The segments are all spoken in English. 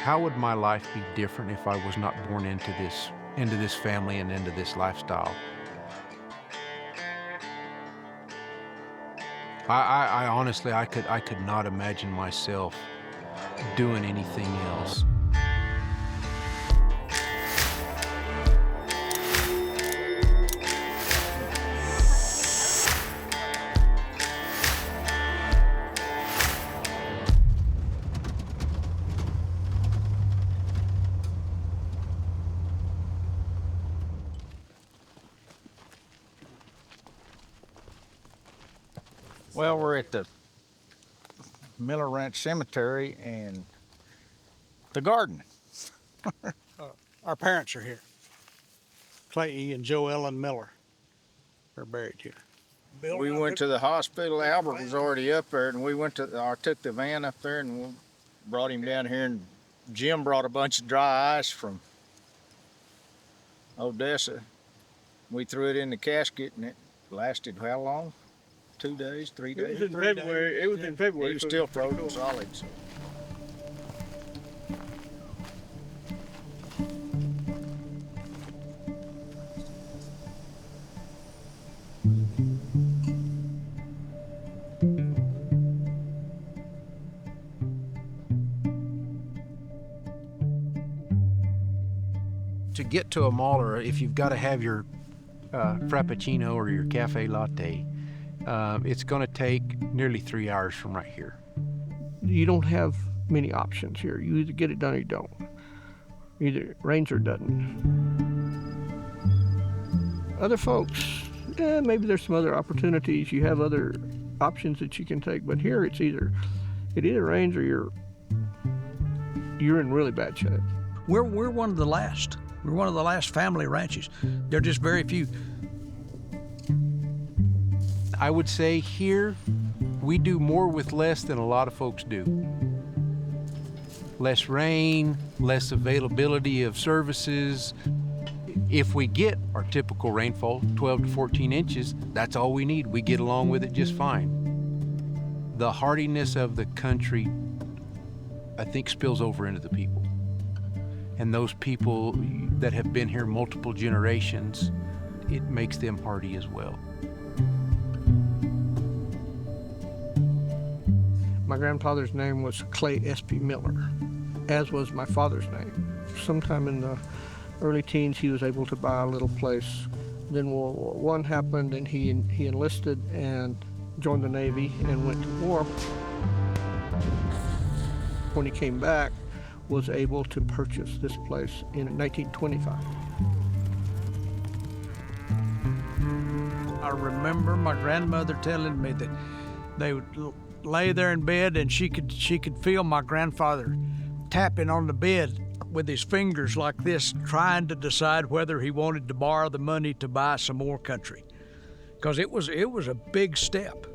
how would my life be different if I was not born into this family and into this lifestyle? I honestly, I could not imagine myself doing anything else. Well, we're at the Miller Ranch Cemetery and the garden. Our parents are here. Clay E. and Joe Ellen Miller are buried here. Bill, We went to the hospital. Albert was already up there, and I took the van up there and we brought him down here. And Jim brought a bunch of dry ice from Odessa. We threw it in the casket, and it lasted how long? 2 days, 3 days? It was in February. It was in February. He was still frozen solid. So. To get to a mall, or if you've got to have your Frappuccino or your cafe latte, it's going to take nearly 3 hours from right here. You don't have many options here. You either get it done or you don't. Either it rains or it doesn't. Other folks, maybe there's some other opportunities. You have other options that you can take, but here it either rains or you're in really bad shape. We're one of the last. We're one of the last family ranches. There are just very few. I would say here, we do more with less than a lot of folks do. Less rain, less availability of services. If we get our typical rainfall, 12 to 14 inches, that's all we need. We get along with it just fine. The hardiness of the country, I think, spills over into the people. And those people that have been here multiple generations, it makes them hardy as well. My grandfather's name was Clay S.P. Miller, as was my father's name. Sometime in the early teens, he was able to buy a little place. Then World War I happened, and he enlisted and joined the Navy and went to war. When he came back, was able to purchase this place in 1925. I remember my grandmother telling me that they would lay there in bed and she could feel my grandfather tapping on the bed with his fingers like this, trying to decide whether he wanted to borrow the money to buy some more country, because it was a big step.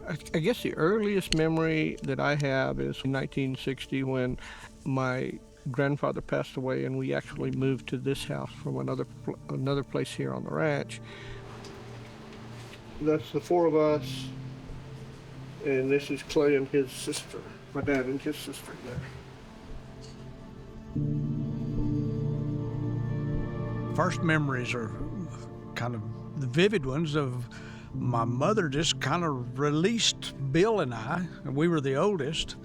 I guess the earliest memory that I have is 1960 when my grandfather passed away and we actually moved to this house from another place here on the ranch. That's the four of us, and this is Clay and his sister, my dad and his sister there. First memories are kind of the vivid ones of my mother just kind of released Bill and I, and we were the oldest.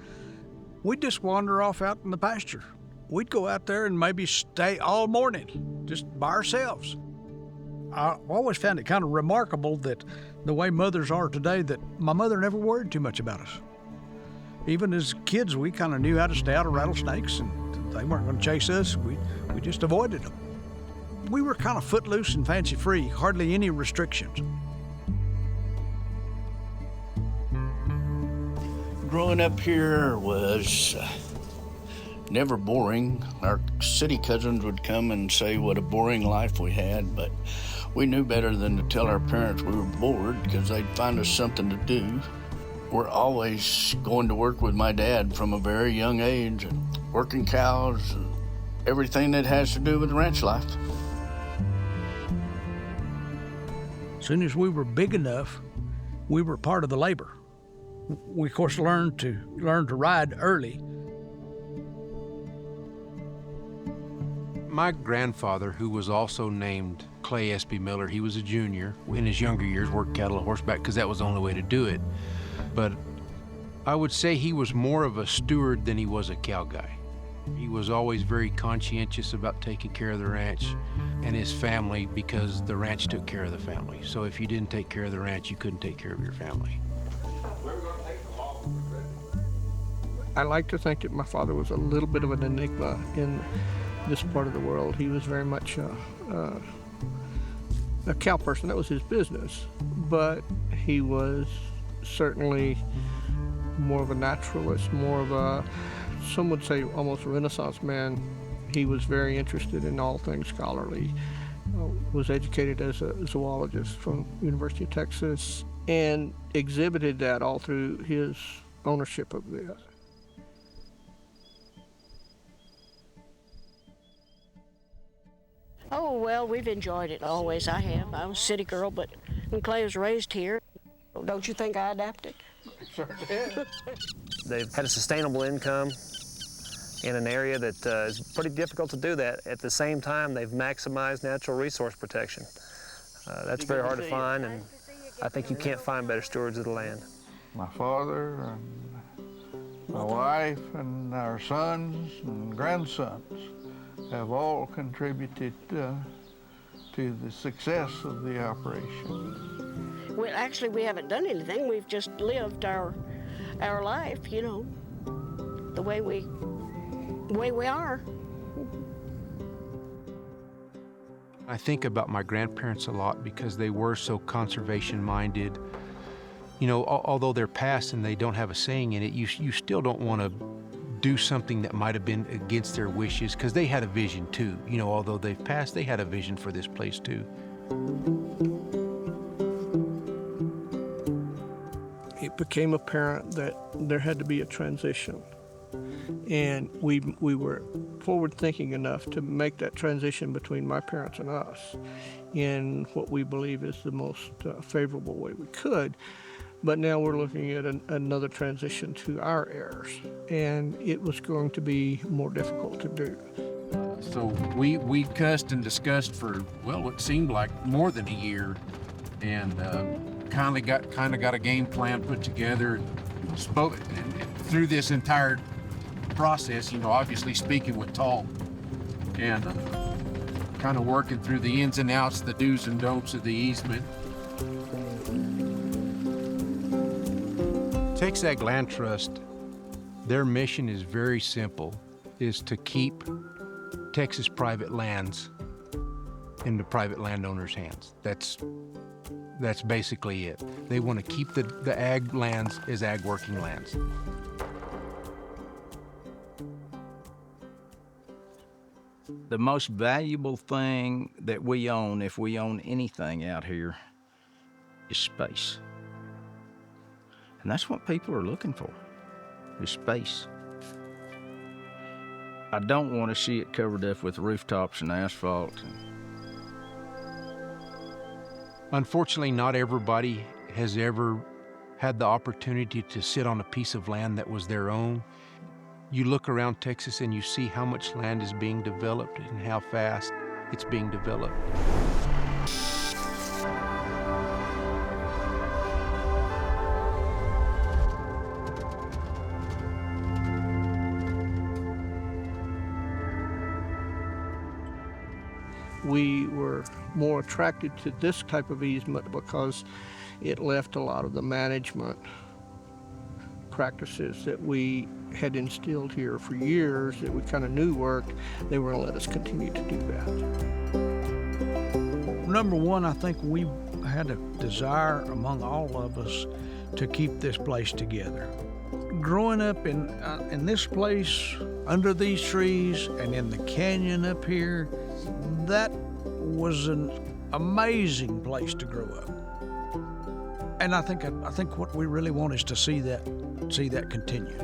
We'd just wander off out in the pasture. We'd go out there and maybe stay all morning, just by ourselves. I always found it kind of remarkable that the way mothers are today, that my mother never worried too much about us. Even as kids, we kind of knew how to stay out of rattlesnakes, and they weren't going to chase us. We just avoided them. We were kind of footloose and fancy-free, hardly any restrictions. Growing up here was never boring. Our city cousins would come and say what a boring life we had, but we knew better than to tell our parents we were bored because they'd find us something to do. We're always going to work with my dad from a very young age, and working cows and everything that has to do with ranch life. As soon as we were big enough, we were part of the labor. We of course learned to ride early. My grandfather, who was also named Clay S.P. Miller, he was a junior. In his younger years, worked cattle and horseback because that was the only way to do it. But I would say he was more of a steward than he was a cow guy. He was always very conscientious about taking care of the ranch and his family because the ranch took care of the family. So if you didn't take care of the ranch, you couldn't take care of your family. I like to think that my father was a little bit of an enigma in this part of the world. He was very much a cow person. That was his business. But he was certainly more of a naturalist, more of a, some would say almost a Renaissance man. He was very interested in all things scholarly. Was educated as a zoologist from University of Texas and exhibited that all through his ownership of this. Oh, well, we've enjoyed it always. I have. I was a city girl, but when Clay was raised here, don't you think I adapted? Sure did. They've had a sustainable income in an area that is pretty difficult to do that. At the same time, they've maximized natural resource protection. That's very hard to find, and I think you can't find better stewards of the land. My father and my wife and our sons and grandsons have all contributed to the success of the operation. Well, actually, we haven't done anything. We've just lived our life, you know, the way we are. I think about my grandparents a lot because they were so conservation-minded. You know, although they're past and they don't have a saying in it, you still don't want to do something that might have been against their wishes because they had a vision too. You know, although they've passed, they had a vision for this place too. It became apparent that there had to be a transition. And we were forward-thinking enough to make that transition between my parents and us in what we believe is the most favorable way we could. But now we're looking at another transition to our heirs, and it was going to be more difficult to do. So we cussed and discussed for, well, what seemed like more than a year, and kind of got a game plan put together. Spoke and through this entire process, you know, obviously speaking with TALT and kind of working through the ins and outs, the do's and don'ts of the easement. Texas Land Trust, their mission is very simple, is to keep Texas private lands in the private landowners' hands. That's basically it. They want to keep the ag lands as ag working lands. The most valuable thing that we own, if we own anything out here, is space. And that's what people are looking for, is space. I don't want to see it covered up with rooftops and asphalt. Unfortunately, not everybody has ever had the opportunity to sit on a piece of land that was their own. You look around Texas and you see how much land is being developed and how fast it's being developed. We were more attracted to this type of easement because it left a lot of the management practices that we had instilled here for years that we kind of knew worked. They were going to let us continue to do that. Number one, I think we had a desire among all of us to keep this place together. Growing up in this place, under these trees, and in the canyon up here, that was an amazing place to grow up. And I think what we really want is to see that continue.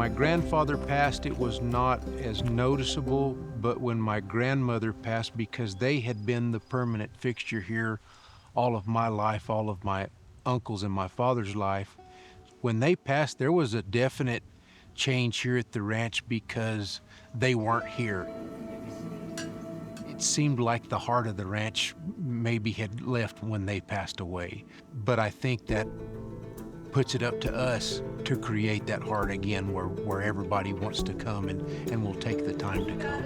my grandfather passed, it was not as noticeable, but when my grandmother passed, because they had been the permanent fixture here all of my life, all of my uncles and my father's life, when they passed, there was a definite change here at the ranch because they weren't here. It seemed like the heart of the ranch maybe had left when they passed away. But I think that puts it up to us to create that heart again where everybody wants to come and will take the time to come.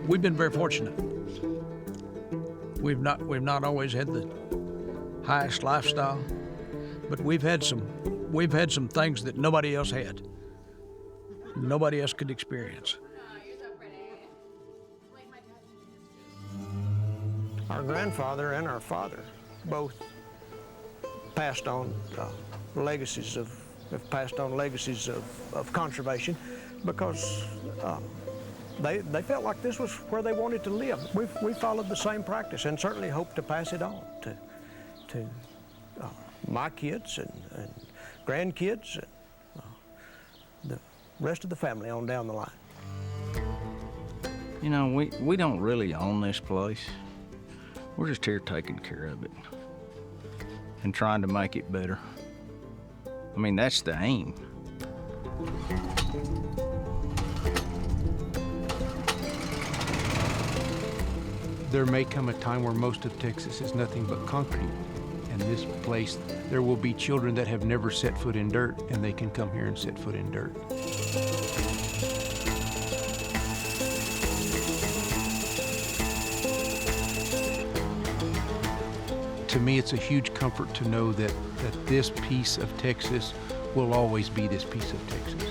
We've been very fortunate. We've not always had the highest lifestyle, but we've had some things that nobody else had. Nobody else could experience. Our grandfather and our father both passed on legacies of conservation because they felt like this was where they wanted to live. We followed the same practice and certainly hope to pass it on to my kids and grandkids and the rest of the family on down the line. You know, we don't really own this place. We're just here taking care of it and trying to make it better. I mean, that's the aim. There may come a time where most of Texas is nothing but concrete. And this place, there will be children that have never set foot in dirt, and they can come here and set foot in dirt. To me, it's a huge comfort to know that this piece of Texas will always be this piece of Texas.